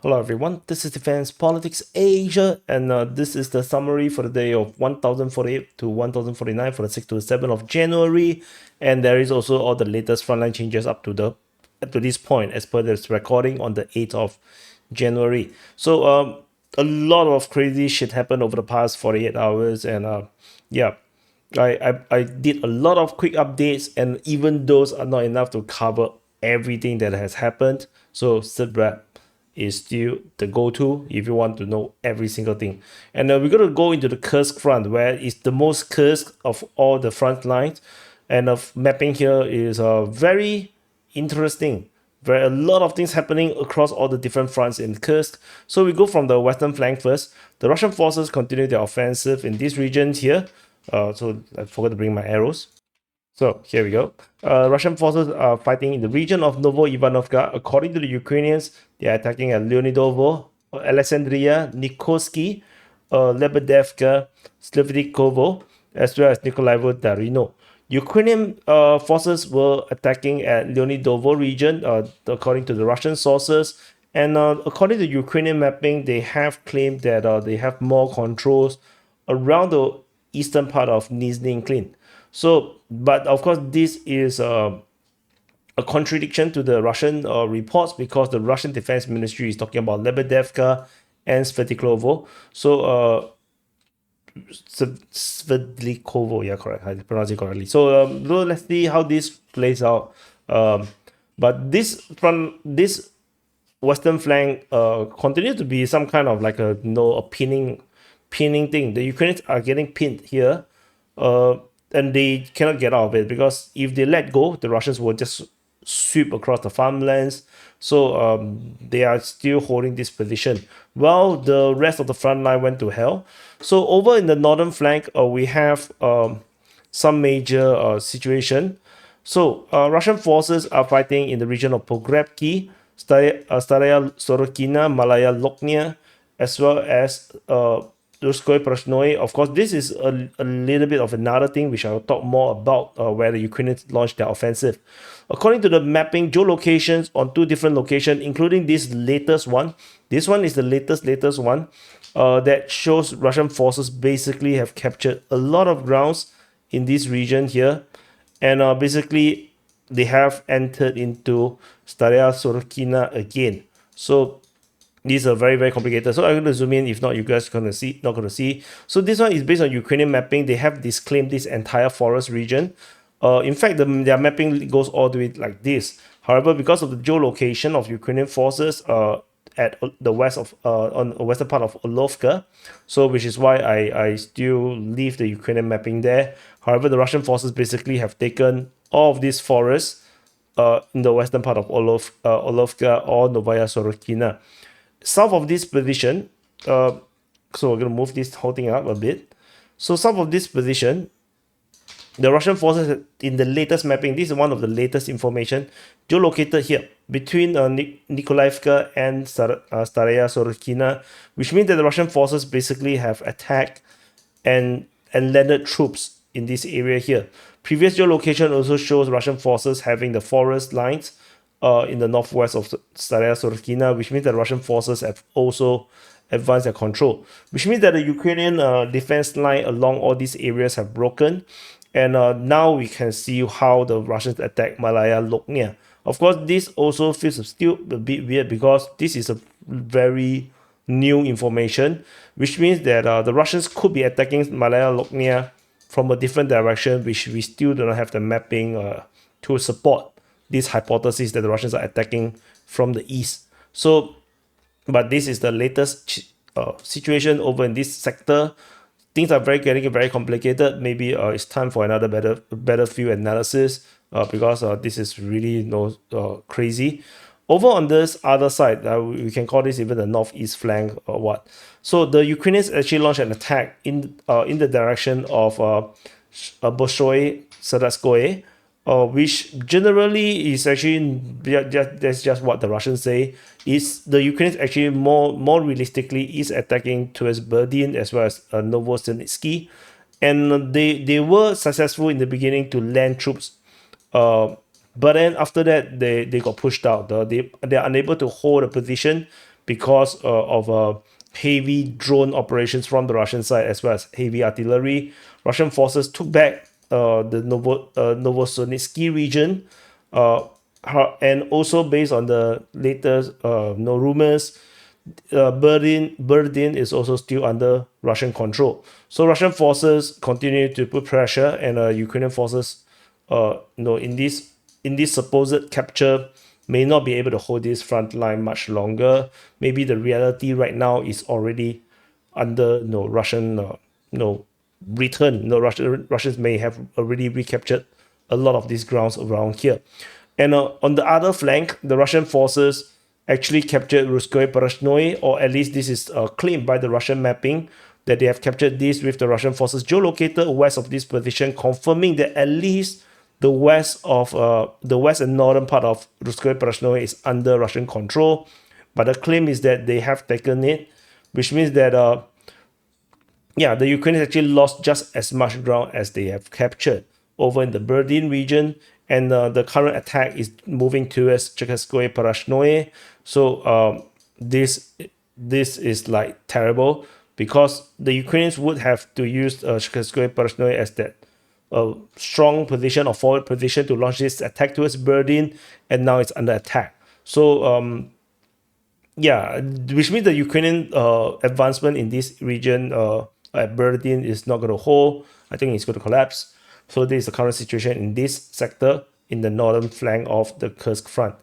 Hello everyone, this is Defense Politics Asia, and this is the summary for the day of 1048 to 1049 for the 6th to the 7th of January, and there is also all the latest frontline changes up to this point as per this recording on the 8th of January. So a lot of crazy shit happened over the past 48 hours, and yeah, I did a lot of quick updates, and even those are not enough to cover everything that has happened. So SITREP is still the go-to if you want to know every single thing. And we're going to go into the Kursk front, where it's the most Kursk of all the front lines. And the mapping here is very interesting. There are a lot of things happening across all the different fronts in Kursk. So we go from the western flank first. The Russian forces continue their offensive in this region here. So I forgot to bring my arrows. So here we go. Russian forces are fighting in the region of Novo-Ivanovka. According to the Ukrainians, they are attacking at Leonidovo, Alexandria, Nikorsky, Lebedevka, Slivnikovo, as well as Nikolaevo Darino. Ukrainian forces were attacking at Leonidovo region, according to the Russian sources. And according to Ukrainian mapping, they have claimed that they have more controls around the eastern part of Nizhny Incline. So, but of course, this is a contradiction to the Russian reports, because the Russian Defense Ministry is talking about Lebedevka and Svetlikovo. So, Svetlikovo, yeah, correct. I pronounced it correctly. So, let's see how this plays out. But this western flank continues to be some kind of like a pinning thing. The Ukrainians are getting pinned here. And they cannot get out of it, because if they let go, the Russians will just sweep across the farmlands. So they are still holding this position, while the rest of the front line went to hell. So over in the northern flank, we have some major situation. So Russian forces are fighting in the region of Pogrebki, Staraya Sorokina, Malaya Loknia, as well as Kursk Offensives. Of course, this is a little bit of another thing which I will talk more about, where the Ukrainians launched their offensive. According to the mapping, geolocations on two different locations, including this latest one. This one is the latest one that shows Russian forces basically have captured a lot of grounds in this region here. And basically, they have entered into Staraya Sorokina again. So these are very, very complicated. So I'm going to zoom in. If not, you guys are not going to see. So this one is based on Ukrainian mapping. They have disclaimed this entire forest region. In fact, their mapping goes all the way like this. However, because of the geolocation of Ukrainian forces at the west of on the western part of Olovka, so which is why I still leave the Ukrainian mapping there. However, the Russian forces basically have taken all of these forests in the western part of Olovka or Novaya Sorokina. South of this position, so we're going to move this whole thing up a bit. So south of this position, the Russian forces in the latest mapping, this is one of the latest information, geolocated here between Nikolaevka and Staraya Sorokina, which means that the Russian forces basically have attacked and landed troops in this area here. Previous geolocation also shows Russian forces having the forest lines in the northwest of Staraya Sorokina, which means that Russian forces have also advanced their control, which means that the Ukrainian defense line along all these areas have broken. And now we can see how the Russians attack Malaya Loknia. Of course, this also feels still a bit weird, because this is a very new information, which means that the Russians could be attacking Malaya Loknia from a different direction, which we still do not have the mapping to support this hypothesis that the Russians are attacking from the east. So, but this is the latest situation over in this sector. Things are getting very complicated. Maybe it's time for another battlefield analysis, because this is really crazy. Over on this other side, we can call this even the northeast flank or what. So the Ukrainians actually launched an attack in the direction of Bolshoi Sadatskoye, which generally is actually that's just what the Russians say. Is the Ukrainians actually more realistically is attacking towards Berdin as well as Novosibirsk, and they were successful in the beginning to land troops, but then after that they got pushed out. They're unable to hold a position because of heavy drone operations from the Russian side as well as heavy artillery. Russian forces took back the Novosibirsk region, and also based on the latest rumors, Berdin is also still under Russian control. So Russian forces continue to put pressure, and Ukrainian forces, in this supposed capture, may not be able to hold this front line much longer. Maybe the reality right now is already under Russian return. Russians may have already recaptured a lot of these grounds around here. And on the other flank, the Russian forces actually captured Ruskoye Poroshnye, or at least this is claimed by the Russian mapping, that they have captured this with the Russian forces geolocated west of this position, confirming that at least the west and northern part of Ruskoye Poroshnye is under Russian control. But the claim is that they have taken it, which means that the Ukrainians actually lost just as much ground as they have captured over in the Berdin region, and the current attack is moving towards Cherkasskoye Poroshnye. So this is like terrible, because the Ukrainians would have to use Cherkasskoye Poroshnye as that strong position or forward position to launch this attack towards Berdin, and now it's under attack. So which means the Ukrainian advancement in this region at Berdin is not going to hold. I think it's going to collapse. So this is the current situation in this sector in the northern flank of the Kursk front.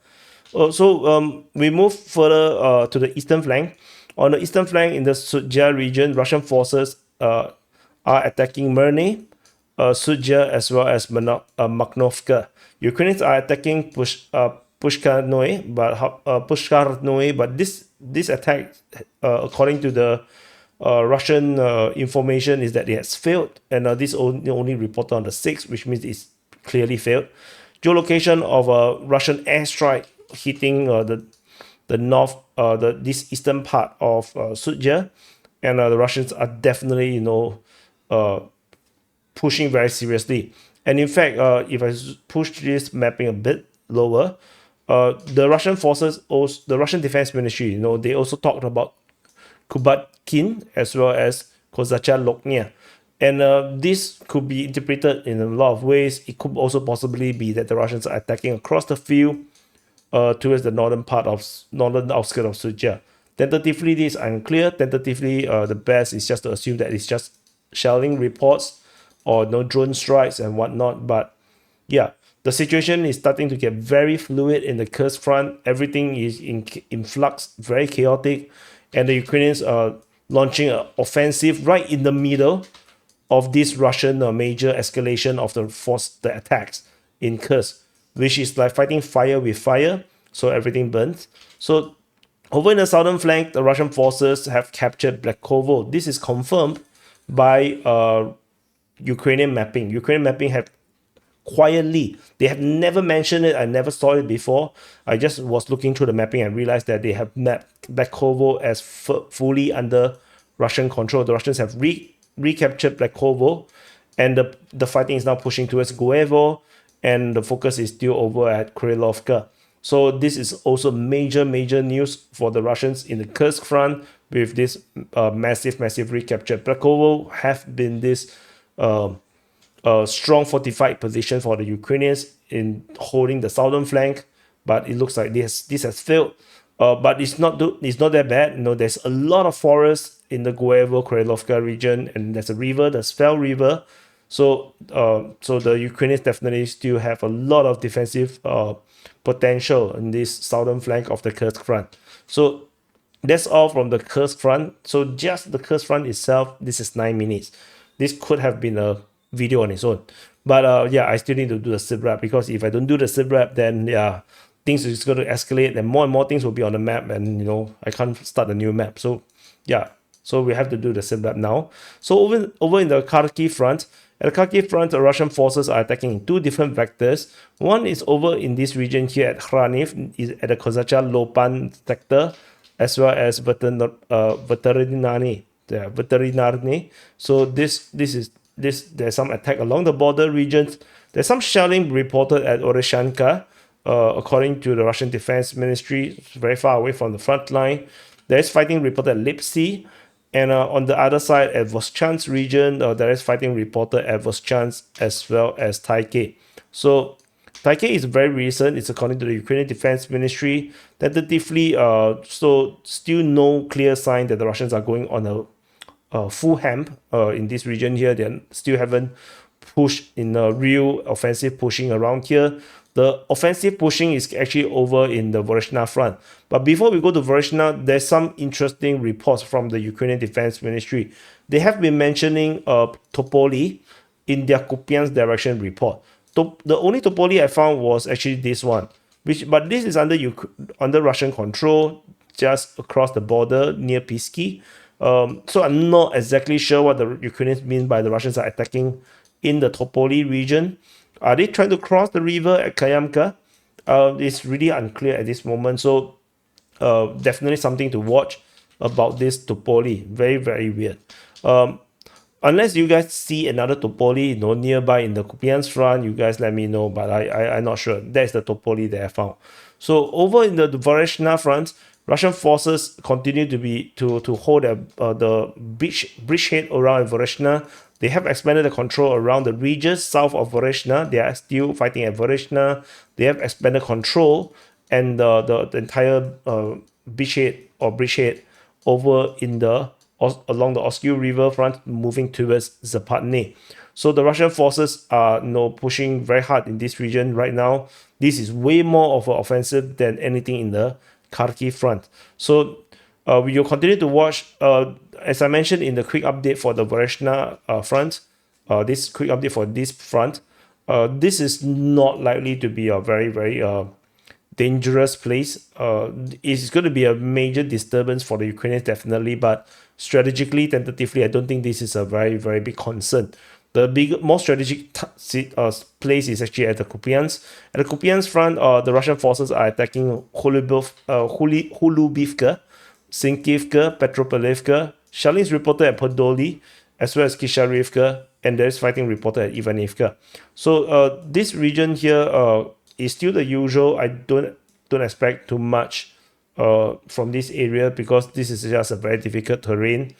So we move further to the eastern flank. On the eastern flank in the Sudzha region, Russian forces are attacking Myrny, Sudzha, as well as Makhnovka. Ukrainians are attacking Pushkarnoye, but this attack, according to the Russian information, is that it has failed, and this only reported on the 6th, which means it's clearly failed. Geolocation of a Russian airstrike hitting the north, this eastern part of Sudzha, and the Russians are definitely pushing very seriously. And in fact, if I push this mapping a bit lower, the Russian forces, also the Russian Defense Ministry, they also talked about Kubatkin as well as Kozacha Loknya. And this could be interpreted in a lot of ways. It could also possibly be that the Russians are attacking across the field towards the northern outskirts of Sudzha. Tentatively, this is unclear. Tentatively, the best is just to assume that it's just shelling reports or drone strikes and whatnot. But yeah, the situation is starting to get very fluid in the Kursk front. Everything is in flux, very chaotic. And the Ukrainians are launching an offensive right in the middle of this Russian major escalation of the attacks in Kursk, which is like fighting fire with fire, so everything burns. So over in the southern flank, the Russian forces have captured Blakovo. This is confirmed by Ukrainian mapping. Ukrainian mapping have quietly, they have never mentioned it. I never saw it before. I just was looking through the mapping and realized that they have mapped Blakovo as fully under Russian control. The Russians have recaptured Blakovo, and the fighting is now pushing towards Guevo, and the focus is still over at Krylovka. So this is also major news for the Russians in the Kursk front, with this massive recapture. Blakovo have been this strong fortified position for the Ukrainians in holding the southern flank, but it looks like this has failed. But it's not that bad. There's a lot of forest in the Guevo-Krylovka region, and there's a river, the Svel River. So the Ukrainians definitely still have a lot of defensive potential in this southern flank of the Kursk front. So that's all from the Kursk front. So just the Kursk front itself, this is 9 minutes. This could have been a video on its own. But I still need to do the SITREP, because if I don't do the SITREP, then things are just going to escalate, and more things will be on the map, and I can't start a new map. So so we have to do the SITREP now. So over in the Kharkiv front, at the Kharkiv front, the Russian forces are attacking in 2 different vectors. One is over in this region here at Khraniv, at the Kozacha Lopan sector, as well as Veterinarny. So there's some attack along the border regions. There's some shelling reported at Oreshanka, according to the Russian Defense Ministry. It's very far away from the front line. there is fighting reported at Lipsy. And on the other side, at Voschansk region, there is fighting reported at Voschansk as well as Taike. So Taike is very recent. It's according to the Ukrainian Defense Ministry. Tentatively, so still no clear sign that the Russians are going on a full hamp in this region here. They still haven't pushed in a real offensive pushing around here. The offensive pushing is actually over in the Voronezh front. But before we go to Voronezh, there's some interesting reports from the Ukrainian Defense Ministry. They have been mentioning Topoli in their Kupiansk direction report. The only Topoli I found was actually this one, but this is under Russian control, just across the border near Pisky. So I'm not exactly sure what the Ukrainians mean by the Russians are attacking in the Topoli region. Are they trying to cross the river at Kayamka? It's really unclear at this moment. So definitely something to watch about this Topoli. Very, very weird. Unless you guys see another Topoli, nearby in the Kupiansk front, you guys let me know. But I'm not sure. That's the Topoli that I found. So over in the Voronezh front, Russian forces continue to hold the bridgehead around Voronezh. They have expanded the control around the regions south of Voronezh. They are still fighting at Voronezh. They have expanded control and the entire bridgehead over in along the Oskil River front, moving towards Zapatne. So the Russian forces are pushing very hard in this region right now. This is way more of an offensive than anything in the Kharkiv front. So we will continue to watch. As I mentioned in the quick update for the Voronezh front, this quick update for this front, this is not likely to be a very, very dangerous place. It's going to be a major disturbance for the Ukrainians, definitely, but strategically, tentatively, I don't think this is a very, very big concern. The more strategic place is actually at the Kupiansk. At the Kupiansk front, the Russian forces are attacking Hulubivka, Sinkivka, Petropavlivka. Shelling is reported at Podoli, as well as Kisharivka, and there is fighting reported at Ivanivka. So this region here is still the usual. I don't expect too much from this area because this is just a very difficult terrain.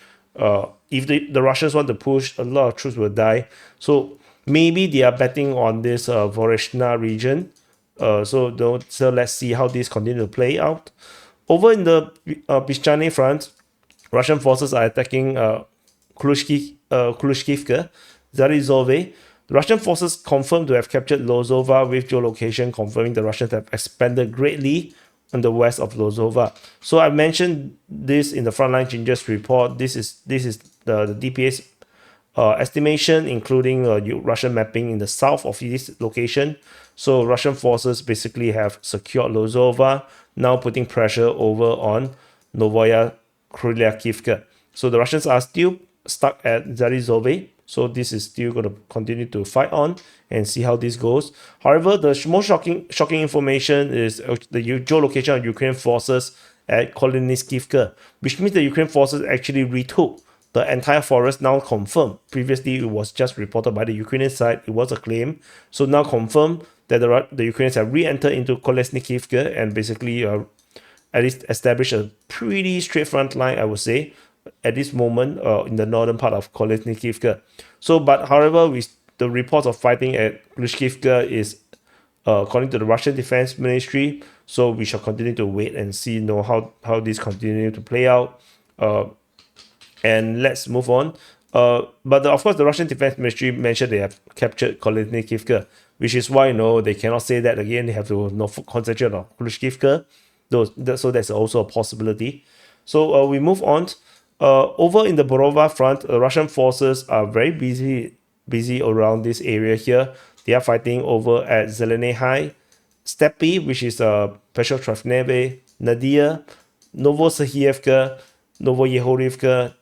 If the Russians want to push, a lot of troops will die. So maybe they are betting on this Voronezh region. So let's see how this continues to play out. Over in the Pischane front, Russian forces are attacking Klushkivka, Zarizove. The Russian forces confirmed to have captured Lozova, with geolocation confirming the Russians have expanded greatly on the west of Lozova. So I mentioned this in the frontline changes report. This is the DPA's estimation, including Russian mapping in the south of this location. So Russian forces basically have secured Lozova, now putting pressure over on Novaya Krylyakivka. So the Russians are still stuck at Zarizove. So this is still going to continue to fight on and see how this goes. However, the most shocking information is the geolocation of Ukrainian forces at Koliniskivka, which means the Ukrainian forces actually retook the entire forest, now confirmed. Previously, it was just reported by the Ukrainian side. It was a claim. So now confirmed that the Ukrainians have re-entered into Kolesnikivka and basically at least established a pretty straight front line, I would say, at this moment in the northern part of Kolesnikivka. So, but however, the reports of fighting at Klushkivka is according to the Russian Defense Ministry. So we shall continue to wait and see how this continues to play out. And let's move on. But of course, the Russian Defense Ministry mentioned they have captured Kolesnikivka, which is why they cannot say that again. They have to concentrate on Klushkivka. So that's also a possibility. So we move on. Over in the Borova front, Russian forces are very busy around this area here. They are fighting over at Zelenehai, Stepi, which is Petrotravneve, Nadia, Novosahievka, Novoyehorivka,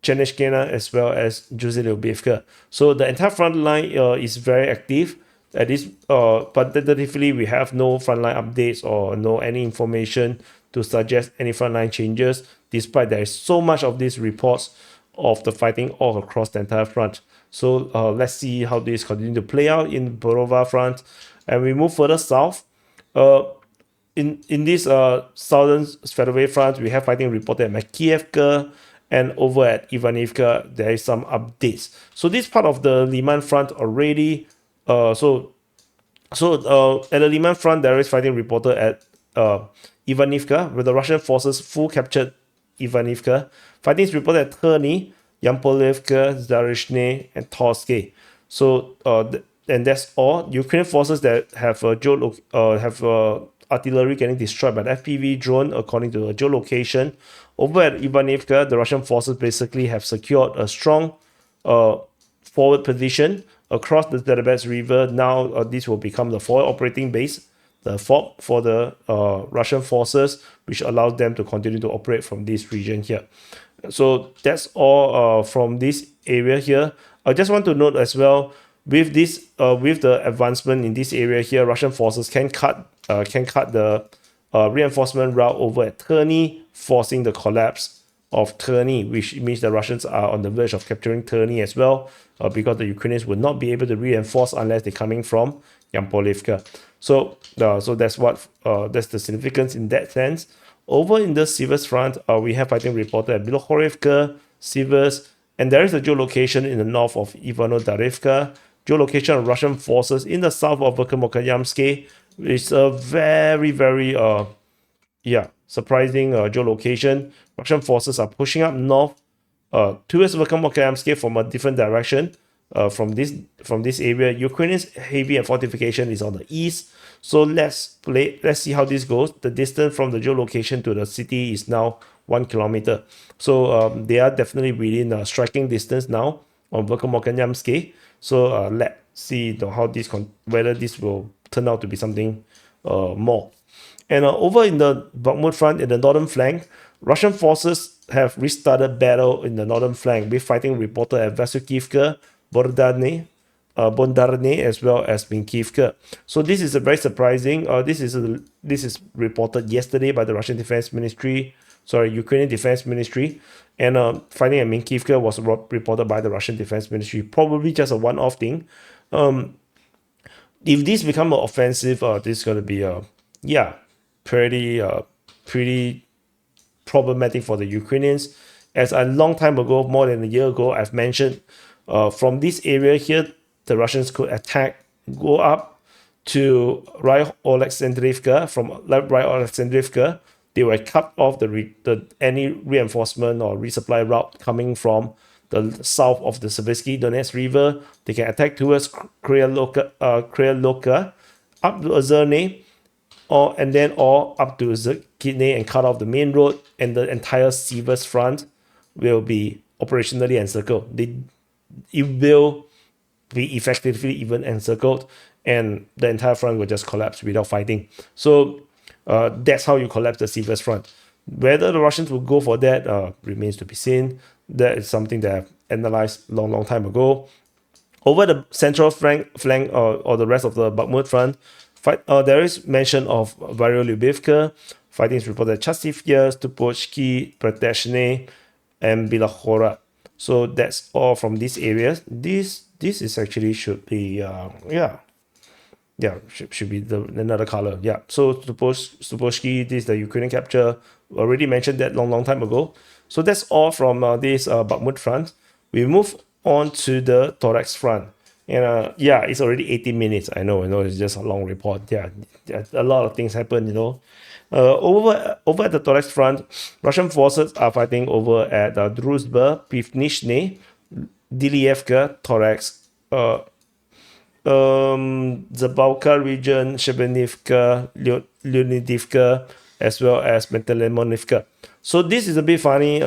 Chernyshkina, as well as Juzilubivka. So the entire front line is very active. At this, but tentatively, we have no frontline updates or any information to suggest any frontline changes, despite there is so much of these reports of the fighting all across the entire front. So let's see how this continues to play out in Borova front. And we move further south. in this southern Svedovay front, we have fighting reported at Makievka, and over at Ivanivka, there is some updates. So this part of the Liman front already, at the Liman front, there is fighting reported at Ivanivka, where the Russian forces full captured Ivanivka. Fighting is reported at Terny, Yampolivka, Zarishne, and Torske. So, and that's all. Ukrainian forces that have artillery getting destroyed by the FPV drone, according to the geolocation. Over at Ivanivka, the Russian forces basically have secured a strong forward position across the Zerabets River. Now, this will become the forward operating base, the FOB for the Russian forces, which allows them to continue to operate from this region here. So that's all from this area here. I just want to note as well, with this, with the advancement in this area here, Russian forces can cut the reinforcement route over at Terny, forcing the collapse of Terny, which means the Russians are on the verge of capturing Terny as well, because the Ukrainians will not be able to reinforce unless they're coming from Yampolivka. So that's what that's the significance in that sense. Over in the Sivers front, we have fighting reported at Bilohorivka, Sivers, and there is a geolocation in the north of Ivano-Darivka, geolocation of Russian forces in the south of Verkhovno-Yamsky, which is a very, very surprising geolocation. Russian forces are pushing up north towards Verkhovno-Yamsky from a different direction. From this area, Ukrainians' heavy and fortification is on the east. So let's see how this goes. The distance from the geolocation to the city is now 1 kilometer. So they are definitely within striking distance now on Verkhovno-Yamsky. So let's see how whether this will turn out to be something more. And over in the Bakhmut front, in the northern flank, Russian forces have restarted battle in the northern flank with fighting reported at Vasukivka, Bondarne, as well as Minkivka. So this is a very surprising. This is reported yesterday by the Russian Defense Ministry, Ukrainian Defense Ministry, and fighting at Minkivka was reported by the Russian Defense Ministry. Probably just a one-off thing. If this become an offensive, this is going to be pretty problematic for the Ukrainians. As a long time ago, more than a year ago, I've mentioned from this area here, the Russians could go up to Rai-Oleksandrivka. From Rai-Oleksandrivka, they were cut off any reinforcement or resupply route coming from the south of the Siversky Donetsk River. They can attack towards Kryaloka, up to Ozerne, or up to Zakitne and cut off the main road, and the entire Sivers front will be operationally encircled. It will be effectively even encircled, and the entire front will just collapse without fighting. So that's how you collapse the Sivers front. Whether the Russians will go for that remains to be seen. That is something that I've analyzed long time ago. Over the central flank or the rest of the Bakhmut front, there is mention of Varyolubivka. Fighting is reported at Chasivya, Stupochki, Prateshne, and Bilohora. So that's all from these areas. This is actually should be should be another color. Yeah. So Stupochki, this is the Ukrainian capture. Already mentioned that long time ago. So that's all from this Bakhmut front. We move on to the Torex front. And it's already 18 minutes. I know, it's just a long report. Yeah, a lot of things happen, Over at the Torex front, Russian forces are fighting over at Druzhba, Pivnishne, Dilievka, Torex, Zabalka region, Shebenivka, Leonidivka, as well as Metalemonivka. So this is a bit funny.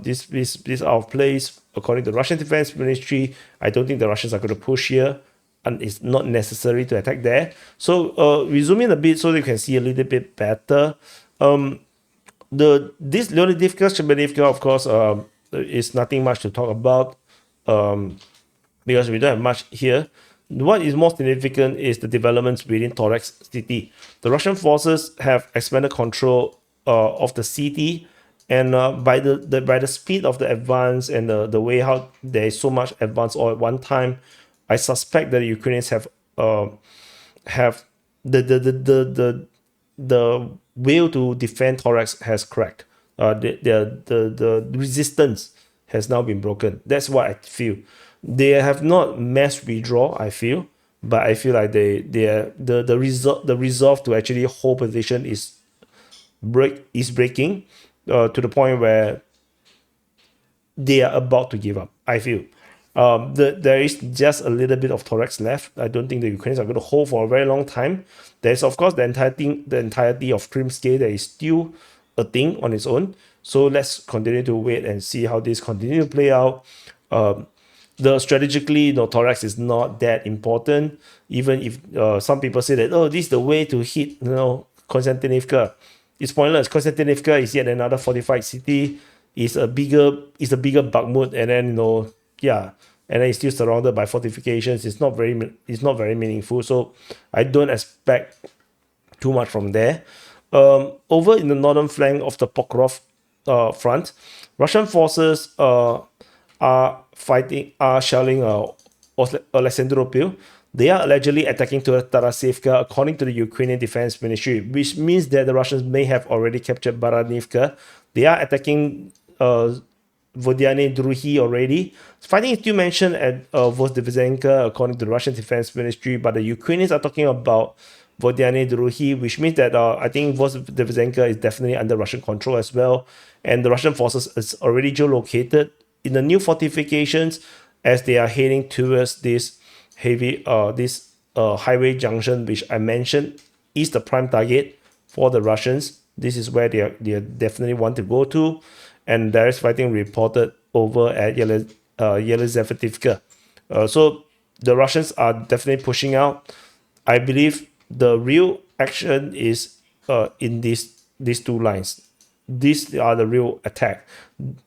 This is out of place. According to the Russian Defense Ministry, I don't think the Russians are going to push here, and it's not necessary to attack there. So we zoom in a bit so you can see a little bit better. This Leonidivka, Shebenivka, of course, is nothing much to talk about, because we don't have much here. What is more significant is the developments within Torex city. The Russian forces have expanded control of the city, and by the speed of the advance and the way how there is so much advance all at one time, I suspect that the Ukrainians have the the will to defend Toraks has cracked. The resistance has now been broken. That's what I feel. They have not mass withdraw, I feel, but I feel like the resolve to actually hold position is breaking to the point where they are about to give up, I feel. There is just a little bit of thorax left. I don't think the Ukrainians are going to hold for a very long time. There's of course the entirety of Krimsky that is still a thing on its own. So let's continue to wait and see how this continue to play out. The strategically, thorax is not that important. Even if some people say that, oh, this is the way to hit, Konstantinivka. It's pointless. Konstantinivka is yet another fortified city. It's a bigger Bakhmut, and then yeah, and then it's still surrounded by fortifications. It's not very meaningful. So I don't expect too much from there. Over in the northern flank of the Pokrov front, Russian forces are shelling Alexandropil. They are allegedly attacking to Tarasivka, according to the Ukrainian Defense Ministry, which means that the Russians may have already captured Baranivka. They are attacking Vodyane Druhi already. Fighting is still mentioned at Vozdevizhenka, according to the Russian Defense Ministry, but the Ukrainians are talking about Vodyane Druhi, which means that I think Vozdevizhenka is definitely under Russian control as well, and the Russian forces is already geolocated in the new fortifications as they are heading towards this highway junction, which I mentioned is the prime target for the Russians. This is where they definitely want to go to, and there is fighting reported over at Yelizavetivka. So the Russians are definitely pushing out. I believe the real action is in these two lines. These are the real attack.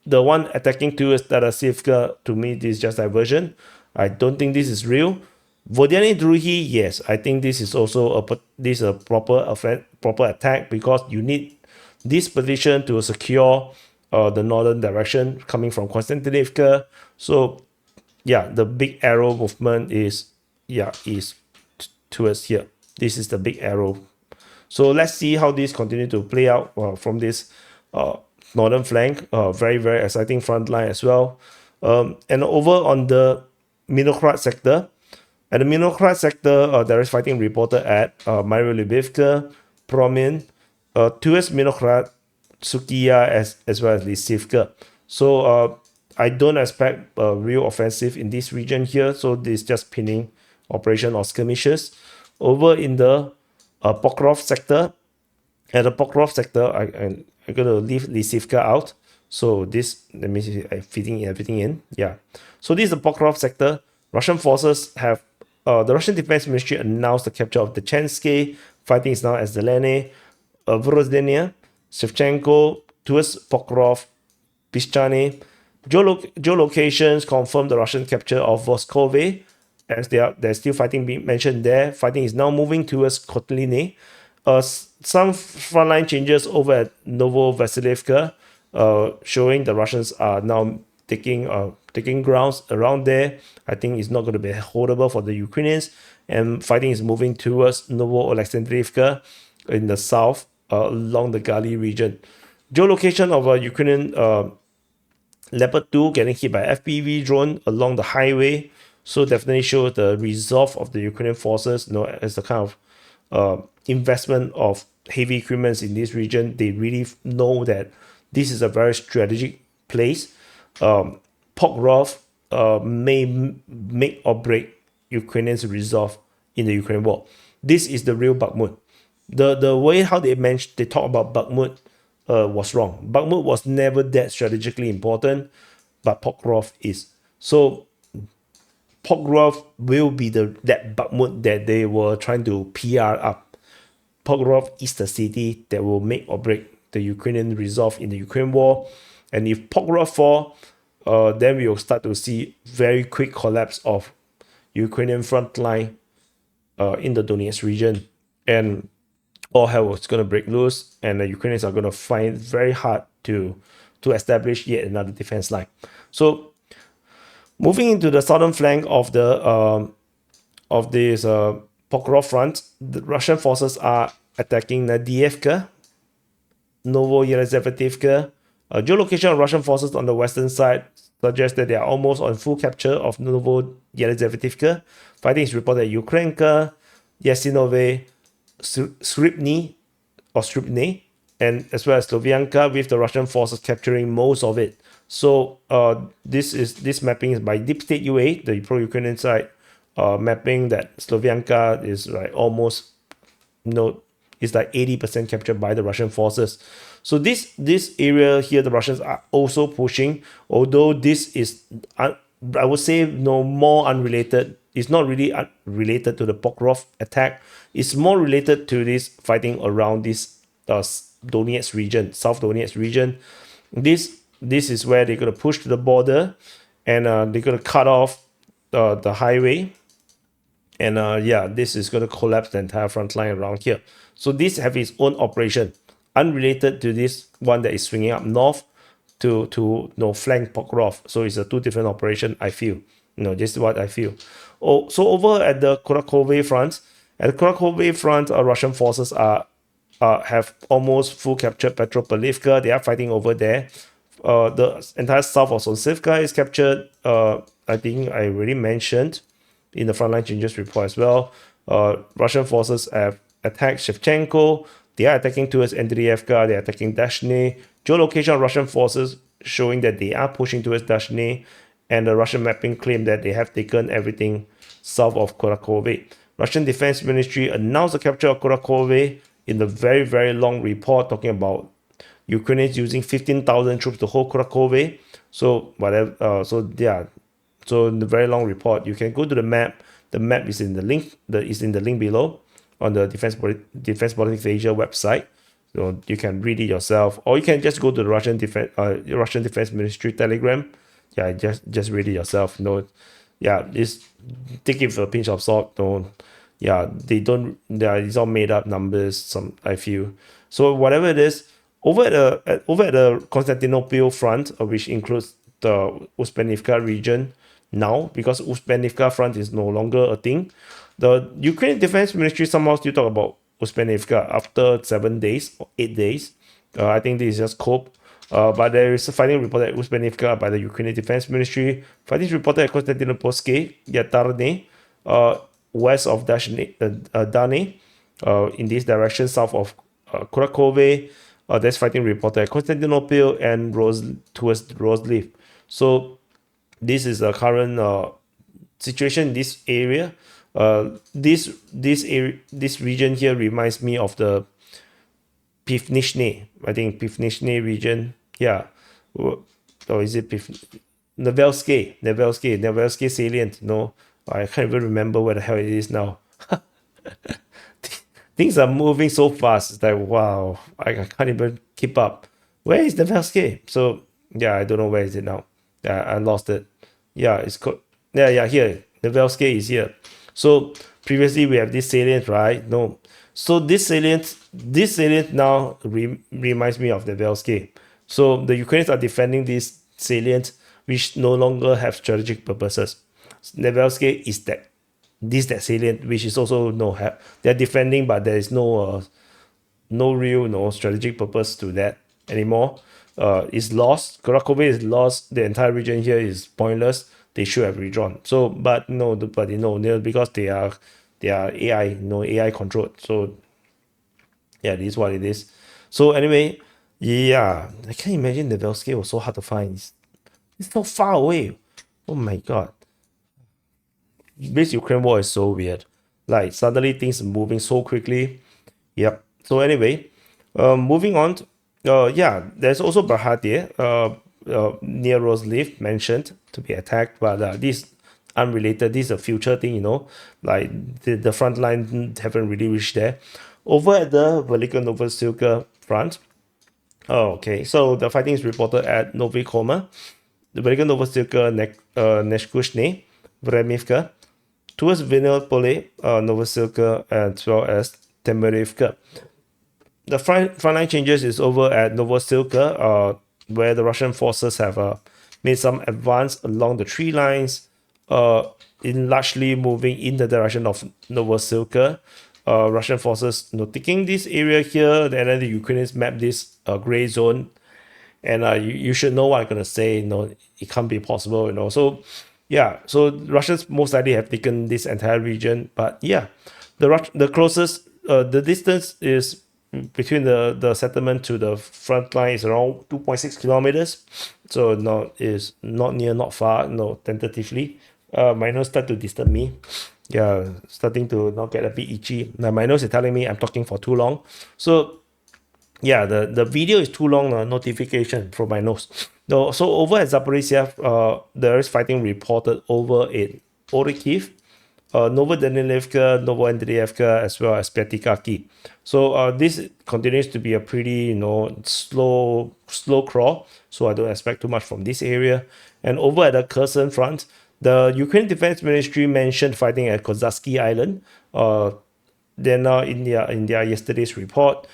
The one attacking towards Tarasivka, to me, this is just diversion. I don't think this is real. Vodyane Druhi, yes, I think this is also a proper attack, because you need this position to secure the northern direction coming from Konstantinivka. So yeah, the big arrow movement is towards here. This is the big arrow. So let's see how this continue to play out from this northern flank. Very, very exciting front line as well. And over on the Minokhrad sector, at the Minokhrad sector, there is fighting reported at Myrilybivka, Promin, towards Minokhrad, Sukiya, as well as Lysivka. So I don't expect a real offensive in this region here. So this is just pinning operation or skirmishes. Over in the Pokrov sector, at the Pokrov sector, I'm going to leave Lysivka out. So this, let me see, I'm fitting everything in. Yeah. So this is the Pokrov sector. Russian forces have, the Russian Defense Ministry announced the capture of the Chensky. Fighting is now at Zelene, Vorozdenia, Shevchenko, towards Pokrov, Pischany. Geolocations confirm the Russian capture of Voskove, as there's still fighting being mentioned there. Fighting is now moving towards Kotline. Some frontline changes over at Novovasilivka, showing the Russians are now taking grounds around there. I think it's not going to be holdable for the Ukrainians, and fighting is moving towards Novo-Alexandrivka in the south, along the Gali region. Geolocation of a Ukrainian Leopard 2 getting hit by FPV drone along the highway, so definitely shows the resolve of the Ukrainian forces, as the kind of investment of heavy equipment in this region. They really know that this is a very strategic place. Pokrov may make or break Ukrainians' resolve in the Ukraine war. This is the real Bakhmut. The way how they talk about Bakhmut was wrong. Bakhmut was never that strategically important, but Pokrov is. So Pokrov will be that Bakhmut that they were trying to PR up. Pokrov is the city that will make or break the Ukrainian resolve in the Ukraine war. And if Pokrov fall, then we will start to see very quick collapse of Ukrainian front line in the Donetsk region. And all hell is going to break loose, and the Ukrainians are going to find it very hard to establish yet another defense line. So moving into the southern flank of this Pokrov front, the Russian forces are attacking Nadievka, Novoyelizaveta. Geolocation of Russian forces on the western side suggests that they are almost on full capture of Novoyelizaveta. Fighting is reported at Ukrainka, Yasinove, Sripny, or Sripny, and as well as Slovianka, with the Russian forces capturing most of it. So this mapping is by Deep State UA, the pro-Ukrainian side, mapping that Slovianka is like almost, it's like 80% captured by the Russian forces. So this area here, the Russians are also pushing, although this is, I would say, more unrelated. It's not really related to the Pokrov attack. It's more related to this fighting around this Donetsk region, South Donetsk region. This is where they're going to push to the border, and they're going to cut off the highway. And this is going to collapse the entire front line around here. So this have its own operation, unrelated to this one that is swinging up north to flank Pokrov. So it's a two different operation, I feel. This is what I feel. Oh, so over at the Kurakove front, Russian forces have almost full captured Petropavlivka. They are fighting over there. The entire south of Sonsivka is captured. I think I already mentioned in the frontline changes report as well. Russian forces have attacked Shevchenko. They are attacking towards Andriivka. They are attacking Dashny. Geolocation of Russian forces showing that they are pushing towards Dashny, and the Russian mapping claim that they have taken everything south of Kurakove. Russian Defense Ministry announced the capture of Kurakove in the very, very long report talking about Ukrainians using 15,000 troops to hold Kurakove. So whatever. So in the very long report, you can go to the map. The map is in the link. Is in the link below on the Defense Politics Asia website. So you can read it yourself, or you can just go to the Russian Defense Ministry Telegram. Yeah, just read it yourself. Just take it with a pinch of salt. They don't. It's all made up numbers. I feel. So whatever it is, over at the Constantinople front, which includes the Uspenivka region now, because Uspenivka front is no longer a thing. The Ukrainian Defense Ministry somehow still talk about Uspenivka after 7 days or 8 days. I think this is just cope. But there is a fighting reported at Uspenivka by the Ukrainian Defense Ministry. Fighting is reported at Konstantinopolske, Yatarne, west of Dane, in this direction, south of Kurakove. There's fighting reported at Constantinople and towards Roslev. So this is the current situation in this area. This region here reminds me of the Pivnishne. I think Pivnishne region. Yeah. Or is it Nevelsky salient? No, I can't even remember where the hell it is now. Things are moving so fast. It's like, wow, I can't even keep up. Where is Nevelsky? So yeah, I don't know where is it now. Yeah, I lost it. Yeah, it's called. Yeah, here. Nevelsky is here. So previously we have this salient, right? No. So this salient now reminds me of Nevelsky. So the Ukrainians are defending this salient, which no longer have strategic purposes. Nevelsky is that salient, which is also they're defending, but there is no real strategic purpose to that anymore. It's lost. Kurakove is lost. The entire region here is pointless. They should have withdrawn. So, but because they are AI, AI controlled. So yeah, this is what it is. So anyway, yeah, I can't imagine the Nevelsky was so hard to find. It's so far away. Oh my god. This Ukraine war is so weird. Like suddenly things are moving so quickly. Yep. So anyway, moving on. There's also Barhatia, near Roslev mentioned to be attacked, but this unrelated. This is a future thing, like the front line haven't really reached there. Over at the Velika Novosilka front. Okay, so the fighting is reported at Novi Koma, the Velika Novosilka, Neshkushny, Vremivka, towards Vinnypole, Novosilka, as well as Temerivka. The frontline changes is over at Novosilka, where the Russian forces have made some advance along the tree lines, in largely moving in the direction of Novosilka. Russian forces, taking this area here, and then the Ukrainians map this gray zone, and you should know what I'm gonna say. It can't be possible. So yeah, so Russians most likely have taken this entire region, but yeah, the closest the distance is between the settlement to the front line is around 2.6 kilometers. So is not near, not far. Tentatively, my nose start to disturb me. Yeah, starting to not get a bit itchy. Now my nose is telling me I'm talking for too long. So yeah, the video is too long. Notification from my nose. No, so over at Zaporizhia, there is fighting reported over in Orikhiv, Novodanilivka, Novoandreevka, as well as Pyatikaki. So this continues to be a pretty slow crawl. So I don't expect too much from this area. And over at the Kherson front, the Ukraine Defense Ministry mentioned fighting at Kozaksky Island. Then in their yesterday's report,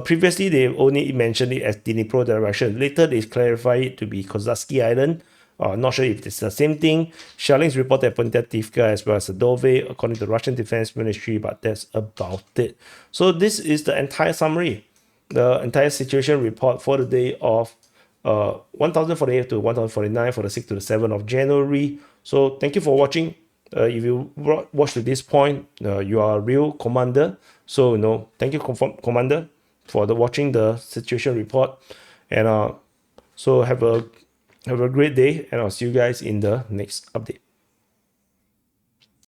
previously they only mentioned it as Dnipro direction. Later they clarified it to be Kozaksky Island. Not sure if it's the same thing. Shellings reported at Pontativka as well as Sadove, according to the Russian Defense Ministry, but that's about it. So this is the entire summary, the entire situation report for the day of 1048 to 1049 for the 6th to the 7th of January. So thank you for watching. If you watch to this point, you are a real commander. So thank you, commander, for watching the situation report. And so have a great day, and I'll see you guys in the next update.